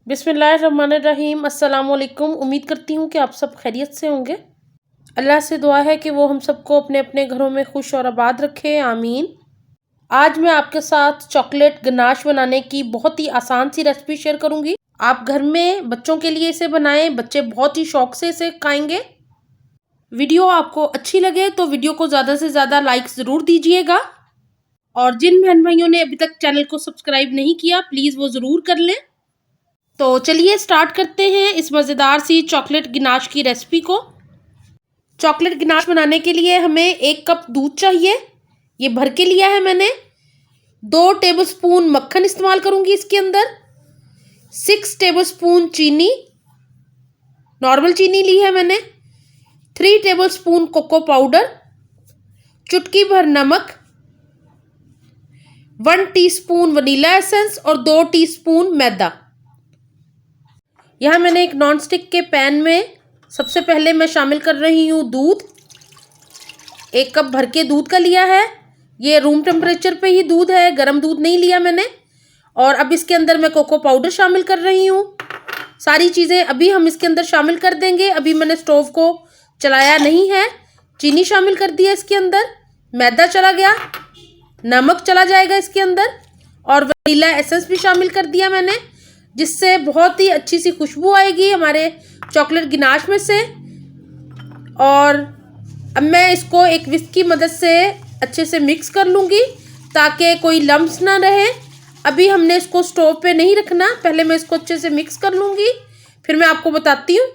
बिस्मिल्लाहिर्रहमानिर्रहीम। अस्सलाम वालेकुम। उम्मीद करती हूँ कि आप सब खैरियत से होंगे। अल्लाह से दुआ है कि वो हम सबको अपने अपने घरों में खुश और आबाद रखे, आमीन। आज मैं आपके साथ चॉकलेट गनाश बनाने की बहुत ही आसान सी रेसिपी शेयर करूँगी। आप घर में बच्चों के लिए इसे बनाएं, बच्चे बहुत ही शौक से इसे खाएंगे। वीडियो आपको अच्छी लगे तो वीडियो को ज़्यादा से ज़्यादा लाइक ज़रूर दीजिएगा, और जिन बहन भाइयों ने अभी तक चैनल को सब्सक्राइब नहीं किया प्लीज़ वो ज़रूर कर लें। तो चलिए स्टार्ट करते हैं इस मज़ेदार सी चॉकलेट गिनाश की रेसिपी को। चॉकलेट गिनाश बनाने के लिए हमें 1 कप दूध चाहिए, ये भर के लिया है मैंने। 2 टेबलस्पून मक्खन इस्तेमाल करूंगी इसके अंदर। 6 टेबलस्पून चीनी, नॉर्मल चीनी ली है मैंने। 3 टेबलस्पून कोको पाउडर, चुटकी भर नमक, 1 टीस्पून वनीला एसेंस और 2 टीस्पून मैदा। यहाँ मैंने एक नॉन स्टिक के पैन में सबसे पहले मैं शामिल कर रही हूँ दूध। 1 कप भर के दूध का लिया है, ये रूम टेम्परेचर पे ही दूध है, गर्म दूध नहीं लिया मैंने। और अब इसके अंदर मैं कोको पाउडर शामिल कर रही हूँ। सारी चीज़ें अभी हम इसके अंदर शामिल कर देंगे। अभी मैंने स्टोव को चलाया नहीं है। चीनी शामिल कर दिया इसके अंदर, मैदा चला गया, नमक चला जाएगा इसके अंदर, और वनीला एसेंस भी शामिल कर दिया मैंने, जिससे बहुत ही अच्छी सी खुशबू आएगी हमारे चॉकलेट गिनाश में से। और अब मैं इसको एक विस्क की मदद से अच्छे से मिक्स कर लूँगी ताकि कोई लम्स ना रहे। अभी हमने इसको स्टोव पे नहीं रखना, पहले मैं इसको अच्छे से मिक्स कर लूँगी, फिर मैं आपको बताती हूँ।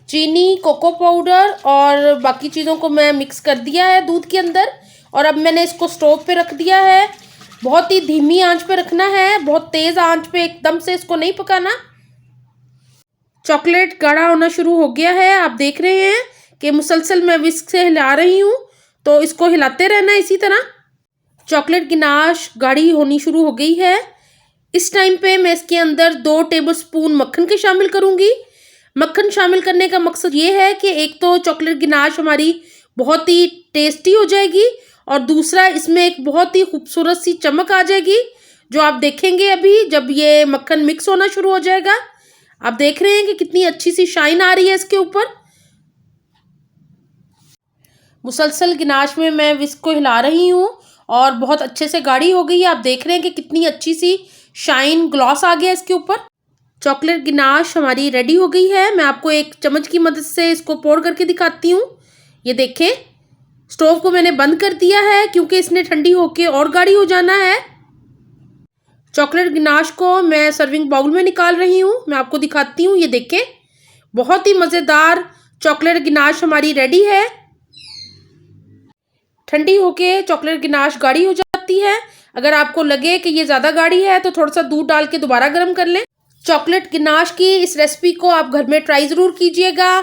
चीनी, कोको पाउडर और बाकी चीज़ों को मैं मिक्स कर दिया है दूध के अंदर, और अब मैंने इसको स्टोव पे रख दिया है। बहुत ही धीमी आंच पे रखना है, बहुत तेज़ आंच पे एकदम से इसको नहीं पकाना। चॉकलेट गाढ़ा होना शुरू हो गया है, आप देख रहे हैं कि मुसलसल मैं विस्क से हिला रही हूँ, तो इसको हिलाते रहना इसी तरह। चॉकलेट गिनाश गाढ़ी होनी शुरू हो गई है। इस टाइम पे मैं इसके अंदर 2 टेबलस्पून मक्खन के शामिल करूँगी। मक्खन शामिल करने का मकसद ये है कि एक तो चॉकलेट गिनाश हमारी बहुत ही टेस्टी हो जाएगी, और दूसरा इसमें एक बहुत ही खूबसूरत सी चमक आ जाएगी, जो आप देखेंगे अभी जब ये मक्खन मिक्स होना शुरू हो जाएगा। आप देख रहे हैं कि कितनी अच्छी सी शाइन आ रही है इसके ऊपर। मुसलसल गिनाश में मैं विस्क को हिला रही हूँ और बहुत अच्छे से गाढ़ी हो गई है। आप देख रहे हैं कि कितनी अच्छी सी शाइन, ग्लॉस आ गया इसके ऊपर। चॉकलेट गिनाश हमारी रेडी हो गई है। मैं आपको एक चम्मच की मदद से इसको पोर करके दिखाती हूँ। ये देखें, स्टोव को मैंने बंद कर दिया है क्योंकि इसने ठंडी होके और गाढ़ी हो जाना है। चॉकलेट गिनाश को मैं सर्विंग बाउल में निकाल रही हूँ, मैं आपको दिखाती हूँ। ये देखें, बहुत ही मज़ेदार चॉकलेट गिनाश हमारी रेडी है। ठंडी होके चॉकलेट गिनाश गाढ़ी हो जाती है। अगर आपको लगे कि ये ज़्यादा गाढ़ी है तो थोड़ा सा दूध डाल के दोबारा गर्म कर लें। चॉकलेट गिनाश की इस रेसिपी को आप घर में ट्राई ज़रूर कीजिएगा।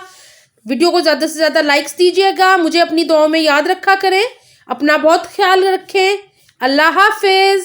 वीडियो को ज़्यादा से ज़्यादा लाइक्स दीजिएगा। मुझे अपनी दुआओं में याद रखा करें। अपना बहुत ख्याल रखें। अल्लाह हाफिज़।